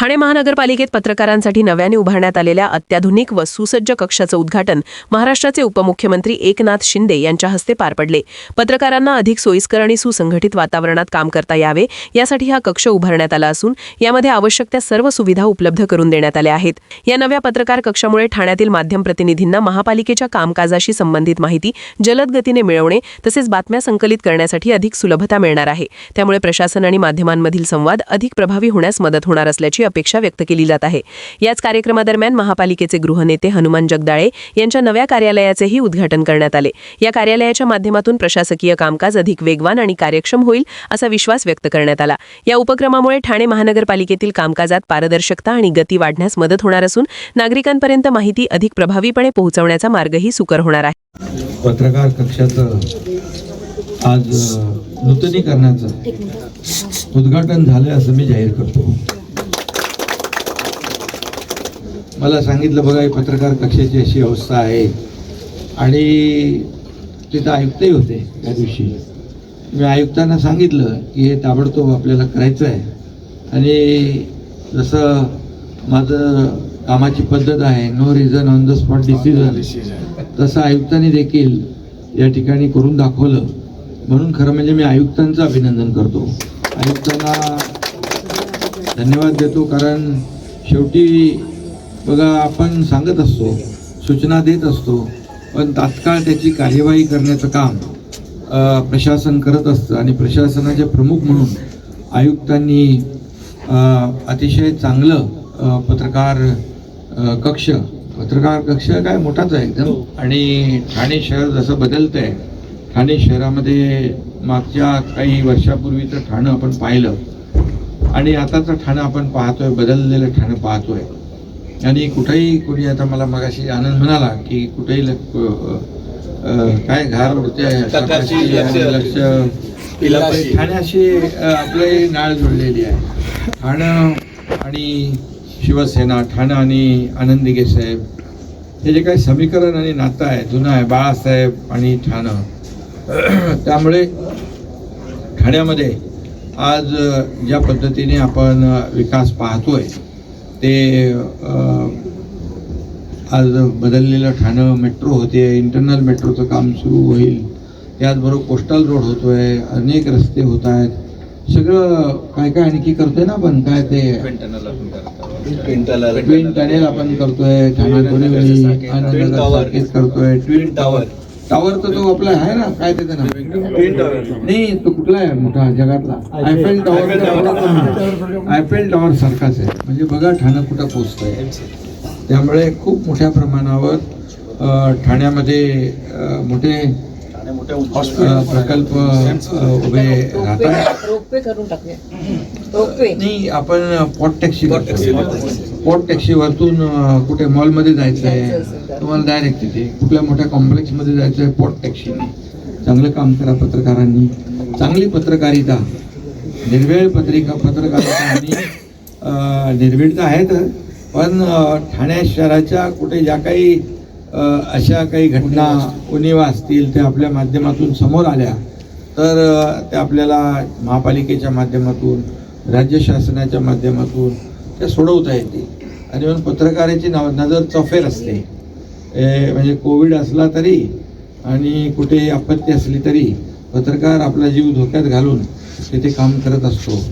ठाणे महानगरपालिकेत पत्रकारांसाठी नव्याने उभारण्यात आलेल्या अत्याधुनिक व सुसज्ज कक्षाचं उद्घाटन महाराष्ट्राचे उपमुख्यमंत्री एकनाथ शिंदे यांच्या हस्ते पार पडले। पत्रकारांना अधिक सोयीस्कर आणि सुसंघटित वातावरणात काम करता यावे यासाठी हा कक्ष उभारण्यात आला असून यामध्ये आवश्यक त्या सर्व सुविधा उपलब्ध करून देण्यात आल्या आहेत। या नव्या पत्रकार कक्षामुळे ठाण्यातील माध्यम प्रतिनिधींना महापालिकेच्या कामकाजाशी संबंधित माहिती जलद गतीने मिळवणे तसेच बातम्या संकलित करण्यासाठी अधिक सुलभता मिळणार आहे। त्यामुळे प्रशासन आणि माध्यमांमधील संवाद अधिक प्रभावी होण्यास मदत होणार असल्याची अपेक्षा व्यक्त केली जात आहे। याच कार्यक्रमादरम्यान महापालिकेचे गृहनेते हनुमान जगदाळे यांच्या नव्या कार्यालयाचेही उद्घाटन करण्यात आले। या कार्यालयाच्या माध्यमातून प्रशासकीय कामकाज अधिक वेगवान आणि कार्यक्षम होईल असा विश्वास व्यक्त करण्यात आला। या उपक्रमामुळे ठाणे महानगरपालिकेतील कामकाजात पारदर्शकता आणि गती वाढण्यास मदत होणार असून नागरिकांपर्यंत माहिती अधिक प्रभावीपणे पोहोचवण्याचा मार्गही सुकर होणार आहे। पत्रकार कक्षाचं आज नूतनीकरणाचं उद्घाटन झालं असं मी जाहीर करतो। मला सांगितलं बघा पत्रकार कक्षाची अशी अवस्था आहे आणि तिथं आयुक्तही होते त्या दिवशी। मी आयुक्तांना सांगितलं की हे ताबडतोब आपल्याला करायचं आहे आणि जसं माझं कामाची पद्धत आहे no reason on the spot decision, तसं आयुक्तांनी देखील या ठिकाणी करून दाखवलं। म्हणून खरं म्हणजे मी आयुक्तांचं अभिनंदन करतो, आयुक्तांना धन्यवाद देतो। कारण शेवटी बघा आपण सांगत असतो, सूचना देत असतो, पण तात्काळ त्याची कार्यवाही करण्याचं काम प्रशासन करत असतं आणि प्रशासनाचे प्रमुख म्हणून आयुक्तांनी अतिशय चांगलं पत्रकार कक्ष काय मोठाच आहे एकदम। आणि ठाणे शहर जसं बदलतं आहे, ठाणे शहरामध्ये मागच्या काही वर्षापूर्वीचं ठाणं आपण पाहिलं आणि आताचं ठाणं आपण पाहतोय, बदललेलं ठाणं पाहतोय। आणि कुठेही कोणी आता मला मगाशी आनंद म्हणाला की कुठेही काय घार उडते लक्ष ठाण्याशी आपली नाळ जोडलेली आहे। ठाणं आणि शिवसेना, ठाणं आणि आनंद दिघे साहेब हे जे काही समीकरण आणि नातं आहे जुनं आहे, बाळासाहेब आणि ठाणं। त्यामुळे ठाण्यामध्ये आज ज्या पद्धतीने आपण विकास पाहतोय ते आज बदललेलं ठाणं, मेट्रो होते, इंटरनल मेट्रोचं काम सुरू होईल, त्याचबरोबर कोस्टल रोड होतोय, अनेक रस्ते होत आहेत, सगळं काय काय आणखी करतोय ना आपण, काय ते ट्विन टनेल आपण करतोय, ठाणे आनंदनगर करतोय, ट्विन टावर तर तो आपला आहे ना, काय त्याचं नाव नाही, तो कुठला आहे मोठा जगातला, आयफेल टॉवर सारखाच आहे। म्हणजे बघा ठाणं कुठं पोहोचतंय। त्यामुळे खूप मोठ्या प्रमाणावर ठाण्यामध्ये मोठे प्रकल्प उभे राहतात। नाही, आपण पॉट टॅक्सी वरतून कुठे मॉलमध्ये जायचं आहे तुम्हाला, डायरेक्ट तिथे कुठल्या मोठ्या कॉम्प्लेक्समध्ये जायचं आहे पॉट टॅक्सीने। चांगलं काम करा पत्रकारांनी, चांगली पत्रकारिता, निर्वेळ पत्रकारिता आणि निर्भीड तर आहेत, पण ठाणे शहराच्या कुठे ज्या काही अशा काही घटना उणिवा असतील त्या आपल्या माध्यमातून समोर आल्या तर त्या आपल्याला महापालिकेच्या माध्यमातून, राज्य शासनाच्या माध्यमातून त्या सोडवता येतील। आणि म्हणून पत्रकाराची नजर चौफेर असते, म्हणजे कोविड असला तरी आणि कुठे आपत्ती असली तरी पत्रकार आपला जीव धोक्यात घालून तिथे काम करत असतो।